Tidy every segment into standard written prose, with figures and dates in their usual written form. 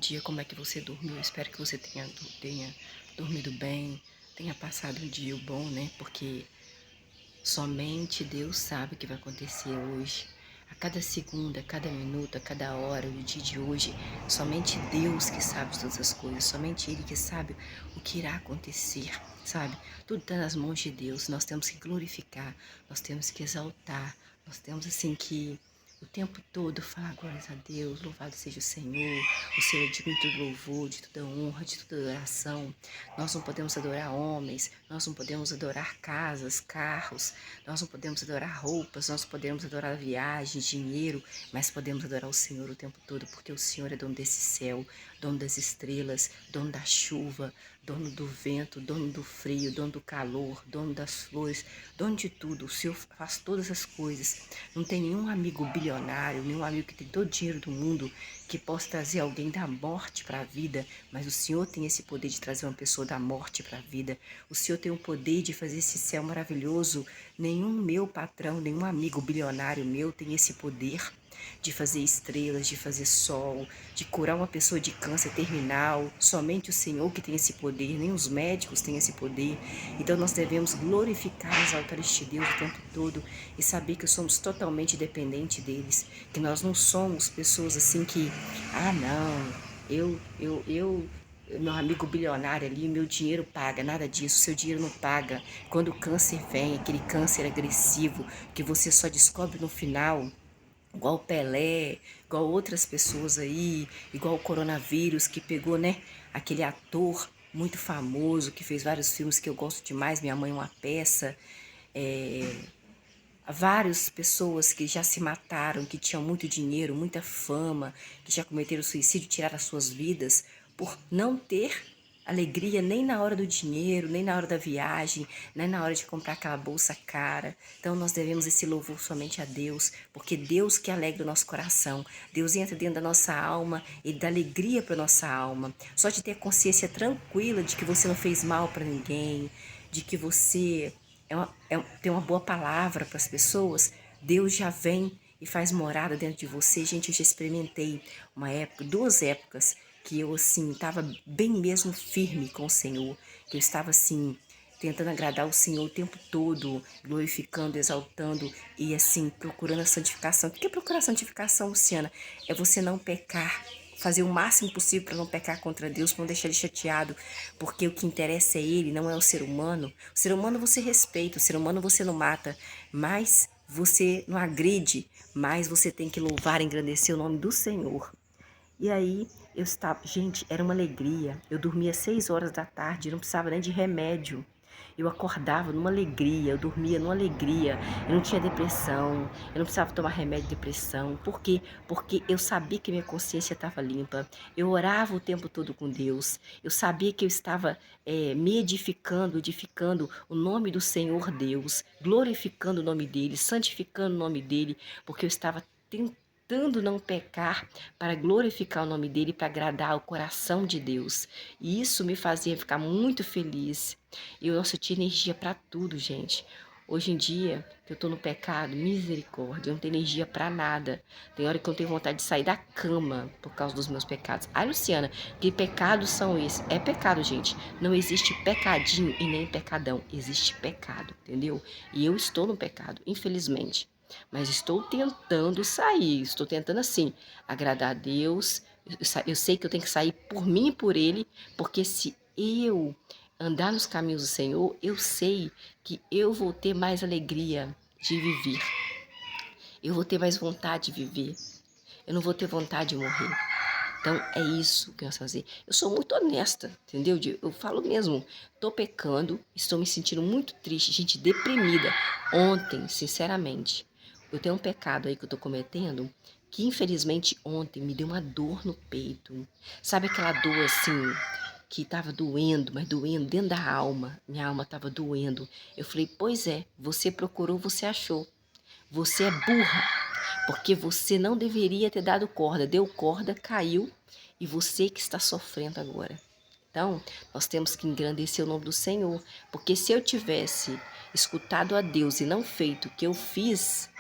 dia, como é que você dormiu? Espero que você tenha dormido bem, tenha passado um dia bom, né? Porque somente Deus sabe o que vai acontecer hoje. A cada segundo, a cada minuto, a cada hora do dia de hoje, somente Deus que sabe de todas as coisas, somente Ele que sabe o que irá acontecer, sabe? Tudo está nas mãos de Deus, nós temos que glorificar, nós temos que exaltar, nós temos assim que o tempo todo falar glórias a Deus, louvado seja o Senhor é digno de todo louvor, de toda honra, de toda adoração. Nós não podemos adorar homens, nós não podemos adorar casas, carros, nós não podemos adorar roupas, nós podemos adorar viagens, dinheiro, mas podemos adorar o Senhor o tempo todo, porque o Senhor é dono desse céu, dono das estrelas, dono da chuva, dono do vento, dono do frio, dono do calor, dono das flores, dono de tudo. O Senhor faz todas as coisas. Não tem nenhum amigo bilionário, nenhum amigo que tem todo o dinheiro do mundo que possa trazer alguém da morte para a vida, mas o Senhor tem esse poder de trazer uma pessoa da morte para a vida. O Senhor tem o poder de fazer esse céu maravilhoso. Nenhum meu patrão, nenhum amigo bilionário meu tem esse poder de fazer estrelas, de fazer sol, de curar uma pessoa de câncer terminal. Somente o Senhor que tem esse poder, nem os médicos têm esse poder. Então nós devemos glorificar e exaltar este Deus o tempo todo e saber que somos totalmente dependentes deles, que nós não somos pessoas assim que, não, meu amigo bilionário ali, meu dinheiro paga, nada disso, seu dinheiro não paga. Quando o câncer vem, aquele câncer agressivo que você só descobre no final, igual o Pelé, igual outras pessoas aí, igual o coronavírus que pegou, né, aquele ator muito famoso que fez vários filmes que eu gosto demais, Minha Mãe é uma Peça, várias pessoas que já se mataram, que tinham muito dinheiro, muita fama, que já cometeram suicídio, tiraram as suas vidas por não ter alegria nem na hora do dinheiro, nem na hora da viagem, nem na hora de comprar aquela bolsa cara. Então nós devemos esse louvor somente a Deus, porque Deus que alegra o nosso coração. Deus entra dentro da nossa alma, Ele dá alegria para nossa alma. Só de ter consciência tranquila de que você não fez mal para ninguém, de que você tem uma boa palavra para as pessoas, Deus já vem e faz morada dentro de você. Gente, eu já experimentei uma época, duas épocas, que eu assim estava bem mesmo firme com o Senhor, que eu estava assim tentando agradar o Senhor o tempo todo, glorificando, exaltando e assim procurando a santificação. O que é procurar a santificação, Luciana? É você não pecar, fazer o máximo possível para não pecar contra Deus, para não deixar ele chateado, porque o que interessa é ele, não é o ser humano. O ser humano você respeita, o ser humano você não mata, mas você não agride, mas você tem que louvar e engrandecer o nome do Senhor. E aí eu estava, gente, era uma alegria. Eu dormia 6 horas da tarde, não precisava nem de remédio. Eu acordava numa alegria, eu dormia numa alegria, eu não tinha depressão, eu não precisava tomar remédio de depressão. Por quê? Porque eu sabia que minha consciência estava limpa, eu orava o tempo todo com Deus, eu sabia que eu estava me edificando o nome do Senhor Deus, glorificando o nome dEle, santificando o nome dEle, porque eu estava tentando não pecar para glorificar o nome dEle, para agradar o coração de Deus. E isso me fazia ficar muito feliz. Eu tinha energia para tudo, gente. Hoje em dia, que eu tô no pecado, misericórdia, eu não tenho energia para nada. Tem hora que eu tenho vontade de sair da cama por causa dos meus pecados. Ai, Luciana, que pecados são esses? É pecado, gente. Não existe pecadinho e nem pecadão. Existe pecado, entendeu? E eu estou no pecado, infelizmente. Mas estou tentando sair, estou tentando assim, agradar a Deus. Eu sei que eu tenho que sair por mim e por Ele, porque se eu andar nos caminhos do Senhor, eu sei que eu vou ter mais alegria de viver. Eu vou ter mais vontade de viver. Eu não vou ter vontade de morrer. Então é isso que nós fazer. Eu sou muito honesta, entendeu? Eu falo mesmo, tô pecando, estou me sentindo muito triste, gente, deprimida. Ontem, sinceramente, eu tenho um pecado aí que eu tô cometendo, que infelizmente ontem me deu uma dor no peito. Sabe aquela dor assim, que tava doendo, mas doendo dentro da alma. Minha alma tava doendo. Eu falei, pois é, você procurou, você achou. Você é burra, porque você não deveria ter dado corda. Deu corda, caiu, e você que está sofrendo agora. Então, nós temos que engrandecer o nome do Senhor, porque se eu tivesse escutado a Deus e não feito o que eu fiz,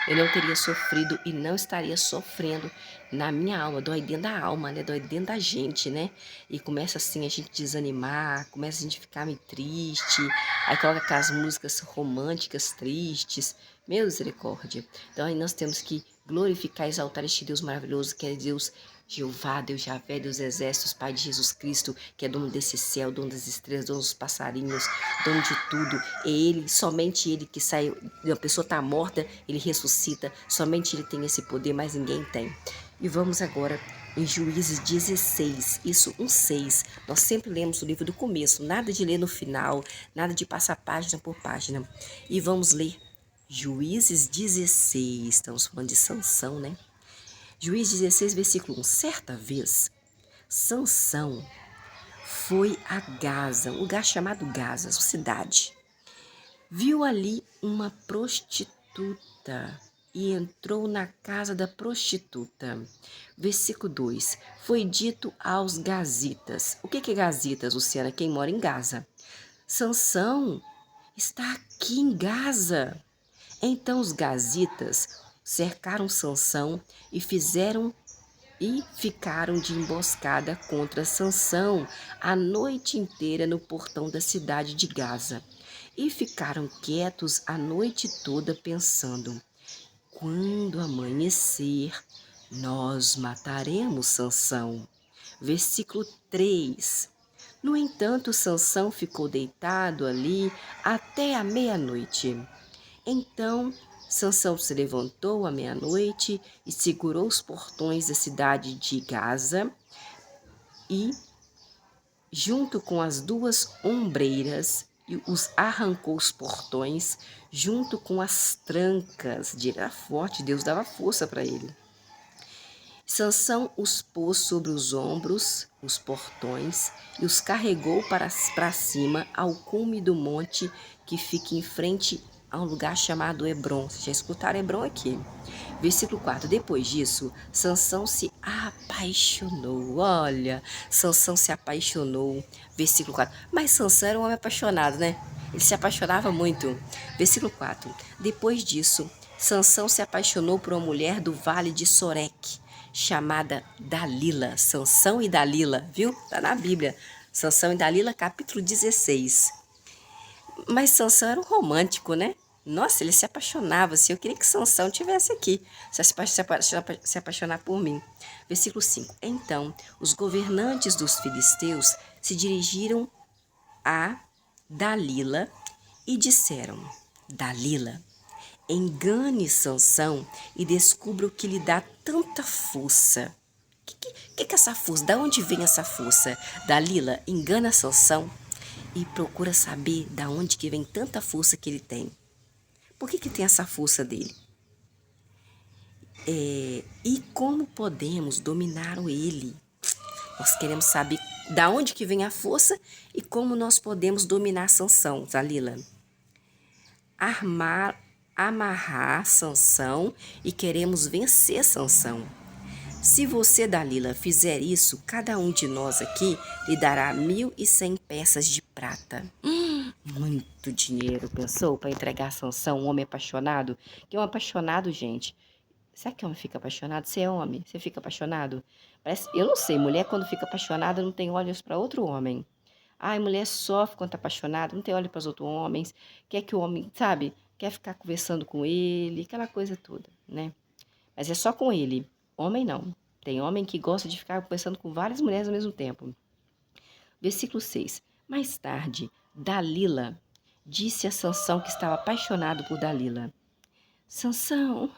eu não teria sofrido e não estaria sofrendo na minha alma. Dói dentro da alma, né? Dói dentro da gente, né? E começa assim a gente desanimar, começa a gente ficar meio triste, aí coloca aquelas músicas românticas tristes. Meu misericórdia. Então aí nós temos que glorificar e exaltar este Deus maravilhoso, que é Deus Jeová, Deus Javé, Deus Exércitos, Pai de Jesus Cristo, que é dono desse céu, dono das estrelas, dono dos passarinhos, dono de tudo. É Ele, somente Ele que sai, a pessoa está morta, Ele ressuscita, somente Ele tem esse poder, mas ninguém tem. E vamos agora em Juízes 16, isso, 1:6. Nós sempre lemos o livro do começo, nada de ler no final, nada de passar página por página. E vamos ler Juízes 16, estamos falando de Sansão, né? Juízes 16, versículo 1. Certa vez, Sansão foi a Gaza, um lugar chamado Gaza, cidade. Viu ali uma prostituta e entrou na casa da prostituta. Versículo 2. Foi dito aos gazitas. O que é gazitas, Luciana? Quem mora em Gaza. Sansão está aqui em Gaza. Então os gazitas cercaram Sansão e ficaram de emboscada contra Sansão a noite inteira no portão da cidade de Gaza. E ficaram quietos a noite toda pensando: quando amanhecer, nós mataremos Sansão. Versículo 3. No entanto, Sansão ficou deitado ali até a meia-noite. Então, Sansão se levantou à meia-noite e segurou os portões da cidade de Gaza e, junto com as duas ombreiras, e os arrancou os portões junto com as trancas. Era forte, Deus dava força para ele. Sansão os pôs sobre os ombros, os portões, e os carregou para cima ao cume do monte que fica em frente a um lugar chamado Hebrom. Vocês já escutaram Hebrom aqui. Versículo 4. Depois disso, Sansão se apaixonou. Olha, Sansão se apaixonou. Versículo 4. Mas Sansão era um homem apaixonado, né? Ele se apaixonava muito. Versículo 4. Depois disso, Sansão se apaixonou por uma mulher do vale de Soreque, chamada Dalila. Sansão e Dalila, viu? Tá na Bíblia. Sansão e Dalila, capítulo 16. Mas Sansão era um romântico, né? Nossa, ele se apaixonava. Assim, eu queria que Sansão estivesse aqui, se apaixonar por mim. Versículo 5. Então, os governantes dos filisteus se dirigiram a Dalila e disseram: Dalila, engane Sansão e descubra o que lhe dá tanta força. Que é essa força? Da onde vem essa força? Dalila, engana Sansão e procura saber da onde que vem tanta força que ele tem. Por que tem essa força dele? E como podemos dominar ele? Nós queremos saber da onde que vem a força e como nós podemos dominar Sansão, Dalila. Amarrar Sansão e queremos vencer Sansão. Se você, Dalila, fizer isso, cada um de nós aqui lhe dará 1.100 peças de prata. Muito dinheiro, pensou, para entregar a Sansão, um homem apaixonado? Que é um apaixonado, gente. Será que homem fica apaixonado? Você é homem, você fica apaixonado? Parece, eu não sei, mulher quando fica apaixonada não tem olhos para outro homem. Ai, mulher sofre quando tá apaixonada, não tem olho para os outros homens. Quer que o homem, sabe, quer ficar conversando com ele, aquela coisa toda, né? Mas é só com ele. Homem não. Tem homem que gosta de ficar conversando com várias mulheres ao mesmo tempo. Versículo 6. Mais tarde, Dalila disse a Sansão, que estava apaixonado por Dalila: Sansão,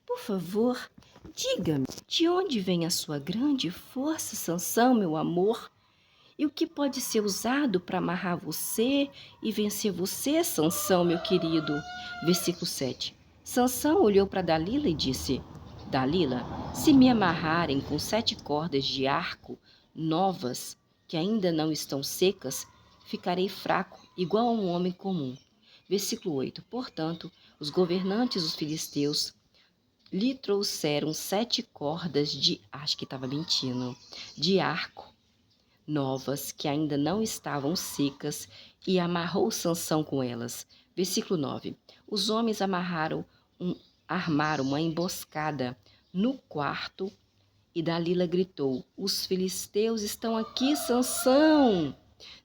por favor, diga-me, de onde vem a sua grande força, Sansão, meu amor? E o que pode ser usado para amarrar você e vencer você, Sansão, meu querido? Versículo 7. Sansão olhou para Dalila e disse: Dalila, se me amarrarem com 7 cordas de arco novas, que ainda não estão secas, ficarei fraco, igual a um homem comum. Versículo 8. Portanto, os governantes dos filisteus lhe trouxeram 7 cordas acho que estava mentindo, de arco novas, que ainda não estavam secas, e amarrou Sansão com elas. Versículo 9. Os homens amarraram armaram uma emboscada no quarto e Dalila gritou: Os filisteus estão aqui, Sansão!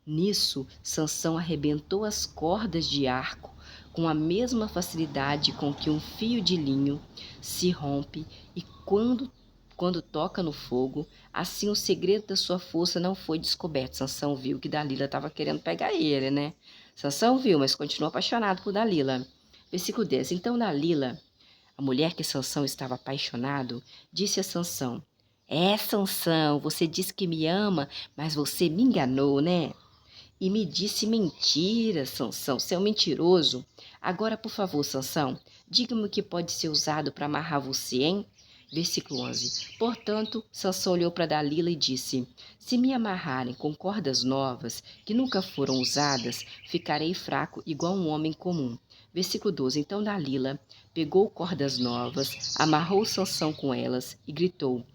Nisso, Sansão arrebentou as cordas de arco com a mesma facilidade com que um fio de linho se rompe e quando toca no fogo, assim o segredo da sua força não foi descoberto. Sansão viu que Dalila estava querendo pegar ele, né? Sansão viu, mas continuou apaixonado por Dalila. Versículo 10. Então Dalila, a mulher que Sansão estava apaixonado, disse a Sansão: Sansão, você disse que me ama, mas você me enganou, né? E me disse mentiras, Sansão, você é um mentiroso. Agora, por favor, Sansão, diga-me o que pode ser usado para amarrar você, hein? Versículo 11. Portanto, Sansão olhou para Dalila e disse: Se me amarrarem com cordas novas, que nunca foram usadas, ficarei fraco igual um homem comum. Versículo 12. Então Dalila pegou cordas novas, amarrou Sansão com elas e gritou: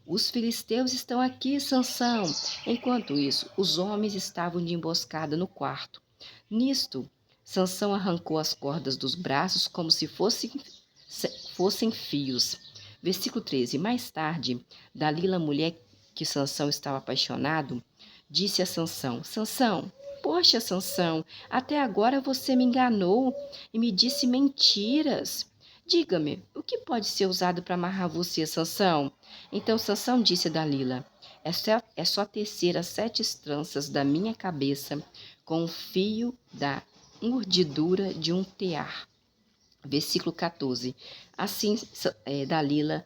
Os filisteus estão aqui, Sansão. Enquanto isso, os homens estavam de emboscada no quarto. Nisto, Sansão arrancou as cordas dos braços como se fossem fios. Versículo 13. Mais tarde, Dalila, a mulher que Sansão estava apaixonado, disse a Sansão: Sansão, poxa, Sansão, até agora você me enganou e me disse mentiras. Diga-me, o que pode ser usado para amarrar você, Sansão? Então Sansão disse a Dalila: é só tecer as 7 tranças da minha cabeça com o fio da urdidura de um tear. Versículo 14. Assim, Dalila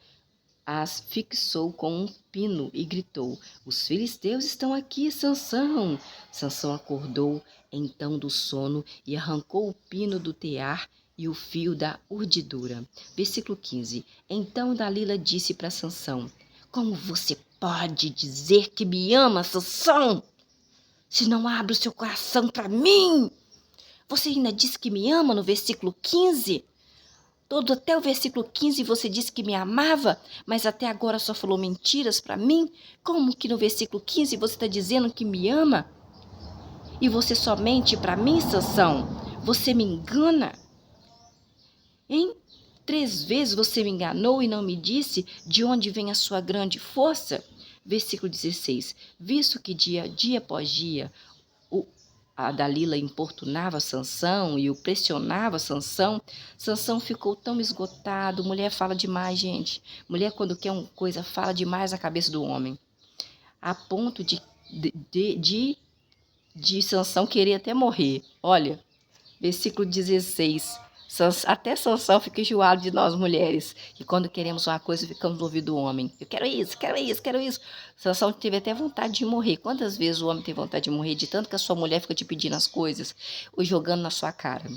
as fixou com um pino e gritou: Os filisteus estão aqui, Sansão! Sansão acordou então do sono e arrancou o pino do tear e o fio da urdidura. Versículo 15. Então Dalila disse para Sansão: Como você pode dizer que me ama, Sansão, se não abre o seu coração para mim? Você ainda disse que me ama no versículo 15? Todo até o versículo 15 você disse que me amava, mas até agora só falou mentiras para mim? Como que no versículo 15 você está dizendo que me ama? E você só mente para mim, Sansão? Você me engana? Hein? 3 vezes você me enganou e não me disse de onde vem a sua grande força? Versículo 16. Visto que dia após dia a Dalila importunava Sansão e o pressionava Sansão, Sansão ficou tão esgotado. Mulher fala demais, gente. Mulher, quando quer uma coisa, fala demais na cabeça do homem. A ponto de Sansão querer até morrer. Olha, versículo 16. Até Sansão fica enjoado de nós mulheres, que quando queremos uma coisa ficamos no ouvido do homem. Eu quero isso, quero isso, quero isso. Sansão teve até vontade de morrer. Quantas vezes o homem tem vontade de morrer de tanto que a sua mulher fica te pedindo as coisas ou jogando na sua cara?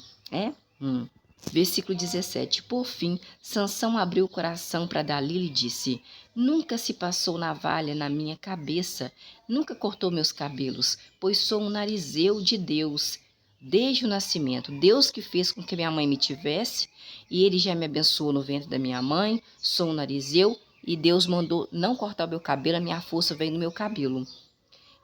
Versículo 17. Por fim, Sansão abriu o coração para Dalila e disse: Nunca se passou navalha na minha cabeça, nunca cortou meus cabelos, pois sou um narizeu de Deus. Desde o nascimento, Deus que fez com que minha mãe me tivesse, e Ele já me abençoou no ventre da minha mãe, sou um narizeu, e Deus mandou não cortar o meu cabelo, a minha força veio no meu cabelo.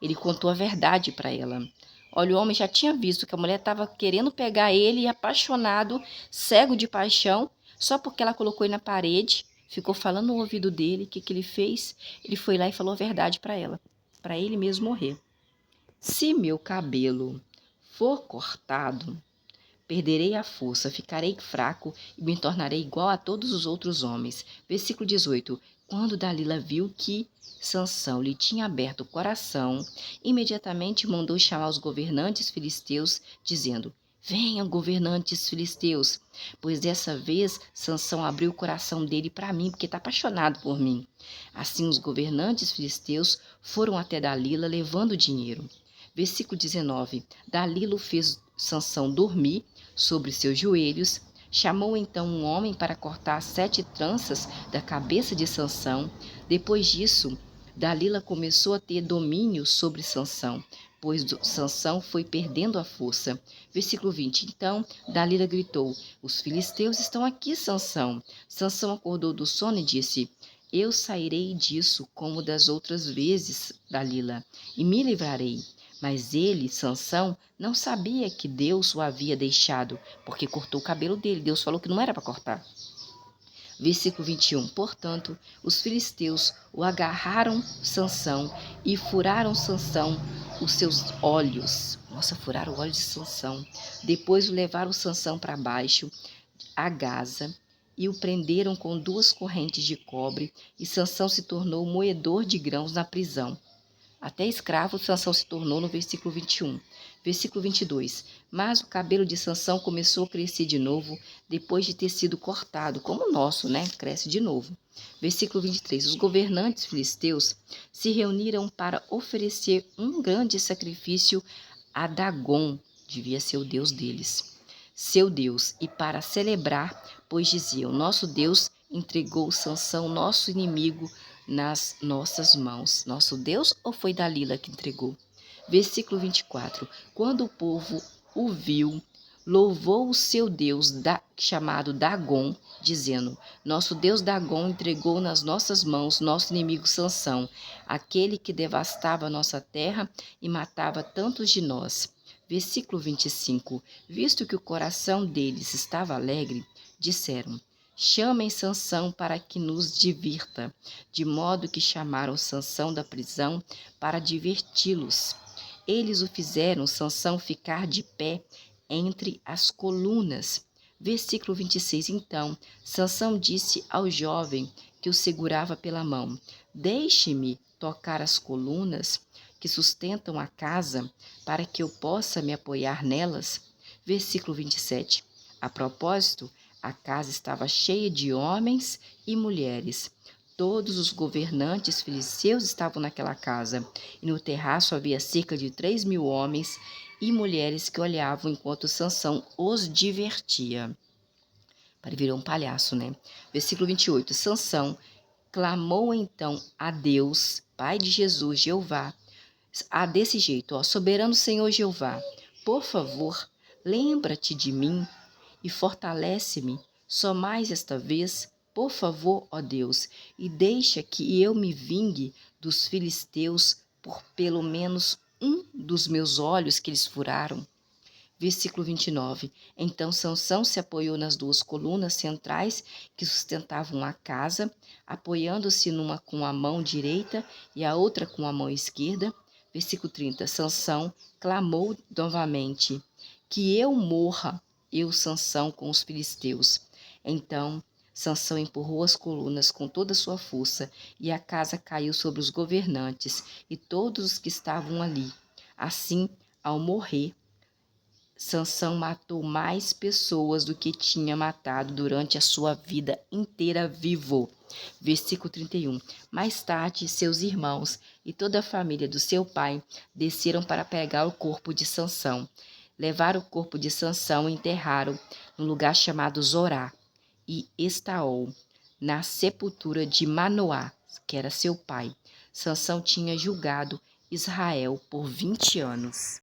Ele contou a verdade para ela. Olha, o homem já tinha visto que a mulher estava querendo pegar ele, apaixonado, cego de paixão, só porque ela colocou ele na parede, ficou falando no ouvido dele. O que ele fez? Ele foi lá e falou a verdade para ela, para ele mesmo morrer. Se meu cabelo for cortado, perderei a força, ficarei fraco e me tornarei igual a todos os outros homens. Versículo 18. Quando Dalila viu que Sansão lhe tinha aberto o coração, imediatamente mandou chamar os governantes filisteus, dizendo: Venham, governantes filisteus, pois dessa vez Sansão abriu o coração dele para mim, porque está apaixonado por mim. Assim os governantes filisteus foram até Dalila levando dinheiro. Versículo 19. Dalila fez Sansão dormir sobre seus joelhos, chamou então um homem para cortar as 7 tranças da cabeça de Sansão. Depois disso, Dalila começou a ter domínio sobre Sansão, pois Sansão foi perdendo a força. Versículo 20. Então Dalila gritou: Os filisteus estão aqui, Sansão. Sansão acordou do sono e disse: Eu sairei disso como das outras vezes, Dalila, e me livrarei. Mas ele, Sansão, não sabia que Deus o havia deixado, porque cortou o cabelo dele. Deus falou que não era para cortar. Versículo 21. Portanto, os filisteus o agarraram Sansão e furaram Sansão os seus olhos. Nossa, furaram o olho de Sansão. Depois o levaram Sansão para baixo, a Gaza, e o prenderam com 2 correntes de cobre, e Sansão se tornou moedor de grãos na prisão. Até escravo Sansão se tornou, no versículo 21. Versículo 22. Mas o cabelo de Sansão começou a crescer de novo, depois de ter sido cortado, como o nosso, né? Cresce de novo. Versículo 23. Os governantes filisteus se reuniram para oferecer um grande sacrifício a Dagon, devia ser o deus deles, seu Deus, e para celebrar, pois diziam: nosso Deus entregou Sansão, nosso inimigo, nas nossas mãos. Nosso Deus, ou foi Dalila que entregou? Versículo 24. Quando o povo o viu, louvou o seu Deus chamado Dagon, dizendo: nosso Deus Dagon entregou nas nossas mãos nosso inimigo Sansão, aquele que devastava a nossa terra e matava tantos de nós. Versículo 25. Visto que o coração deles estava alegre, disseram: chamem Sansão para que nos divirta. De modo que chamaram Sansão da prisão para diverti-los. Eles o fizeram Sansão ficar de pé entre as colunas. Versículo 26. Então Sansão disse ao jovem que o segurava pela mão: deixe-me tocar as colunas que sustentam a casa, para que eu possa me apoiar nelas. Versículo 27. A propósito, a casa estava cheia de homens e mulheres. Todos os governantes filisteus estavam naquela casa, e no terraço havia cerca de 3.000 homens e mulheres que olhavam enquanto Sansão os divertia. Virou um palhaço, né? Versículo 28. Sansão clamou então a Deus, Pai de Jesus, Jeová, desse jeito, ó: soberano Senhor Jeová, por favor, lembra-te de mim e fortalece-me só mais esta vez, por favor, ó Deus, e deixa que eu me vingue dos filisteus por pelo menos um dos meus olhos que eles furaram. Versículo 29. Então Sansão se apoiou nas 2 colunas centrais que sustentavam a casa, apoiando-se numa com a mão direita e a outra com a mão esquerda. Versículo 30. Sansão clamou novamente: que eu morra, eu Sansão, com os filisteus. Então Sansão empurrou as colunas com toda a sua força, e a casa caiu sobre os governantes e todos os que estavam ali. Assim, ao morrer, Sansão matou mais pessoas do que tinha matado durante a sua vida inteira vivo. Versículo 31. Mais tarde, seus irmãos e toda a família do seu pai desceram para pegar o corpo de Sansão. Levaram o corpo de Sansão e enterraram no lugar chamado Zorá e Estaol, na sepultura de Manoá, que era seu pai. Sansão tinha julgado Israel por 20 anos.